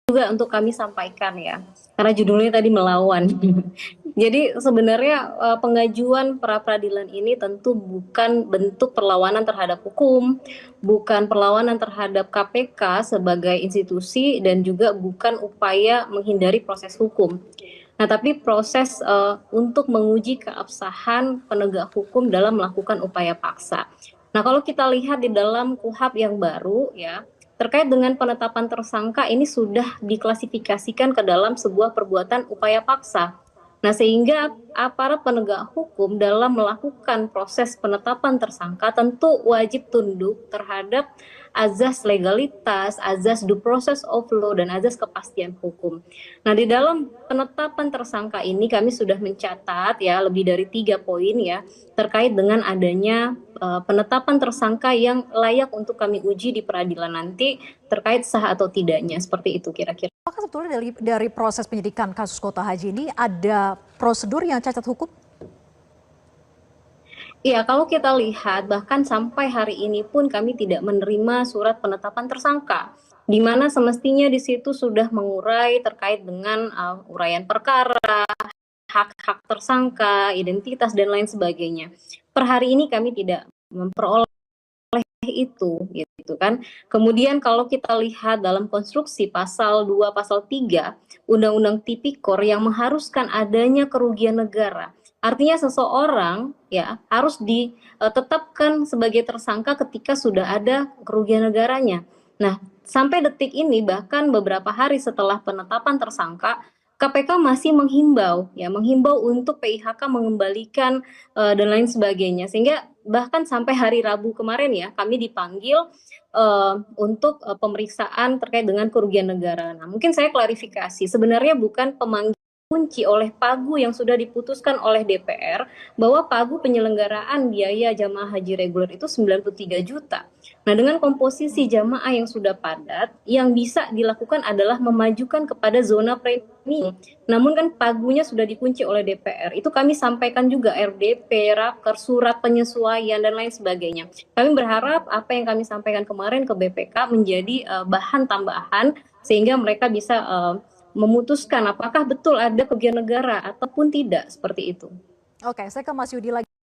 juga untuk kami sampaikan ya, karena judulnya tadi melawan. Jadi sebenarnya pengajuan pra peradilan ini tentu bukan bentuk perlawanan terhadap hukum, bukan perlawanan terhadap KPK sebagai institusi, dan juga bukan upaya menghindari proses hukum. Nah, tapi proses untuk menguji keabsahan penegak hukum dalam melakukan upaya paksa. Nah, kalau kita lihat di dalam KUHP yang baru ya, terkait dengan penetapan tersangka ini sudah diklasifikasikan ke dalam sebuah perbuatan upaya paksa. Nah, sehingga aparat penegak hukum dalam melakukan proses penetapan tersangka tentu wajib tunduk terhadap azas legalitas, azas due process of law, dan azas kepastian hukum. Nah, di dalam penetapan tersangka ini kami sudah mencatat ya lebih dari 3 poin ya terkait dengan adanya penetapan tersangka yang layak untuk kami uji di peradilan nanti terkait sah atau tidaknya, seperti itu kira-kira. Apakah sebetulnya dari proses penyidikan kasus Kota Haji ini ada prosedur yang cacat hukum? Iya, kalau kita lihat bahkan sampai hari ini pun kami tidak menerima surat penetapan tersangka, di mana semestinya di situ sudah mengurai terkait dengan uraian perkara, hak-hak tersangka, identitas, dan lain sebagainya. Per hari ini kami tidak memperoleh itu, gitu kan. Kemudian kalau kita lihat dalam konstruksi pasal 2, pasal 3 Undang-Undang Tipikor yang mengharuskan adanya kerugian negara. Artinya seseorang ya harus ditetapkan sebagai tersangka ketika sudah ada kerugian negaranya. Nah, sampai detik ini bahkan beberapa hari setelah penetapan tersangka, KPK masih menghimbau untuk PIHK mengembalikan dan lain sebagainya. Sehingga bahkan sampai hari Rabu kemarin ya kami dipanggil untuk pemeriksaan terkait dengan kerugian negara. Nah, mungkin saya klarifikasi, sebenarnya bukan pemanggilan kunci oleh pagu yang sudah diputuskan oleh DPR bahwa pagu penyelenggaraan biaya jamaah haji reguler itu 93 juta. Nah, dengan komposisi jamaah yang sudah padat, yang bisa dilakukan adalah memajukan kepada zona premium. Namun kan pagunya sudah dikunci oleh DPR. Itu kami sampaikan juga RDP, raker, surat penyesuaian, dan lain sebagainya. Kami berharap apa yang kami sampaikan kemarin ke BPK menjadi bahan tambahan sehingga mereka bisa memutuskan apakah betul ada kerugian negara ataupun tidak, seperti itu. Oke, saya ke Mas Yudi lagi.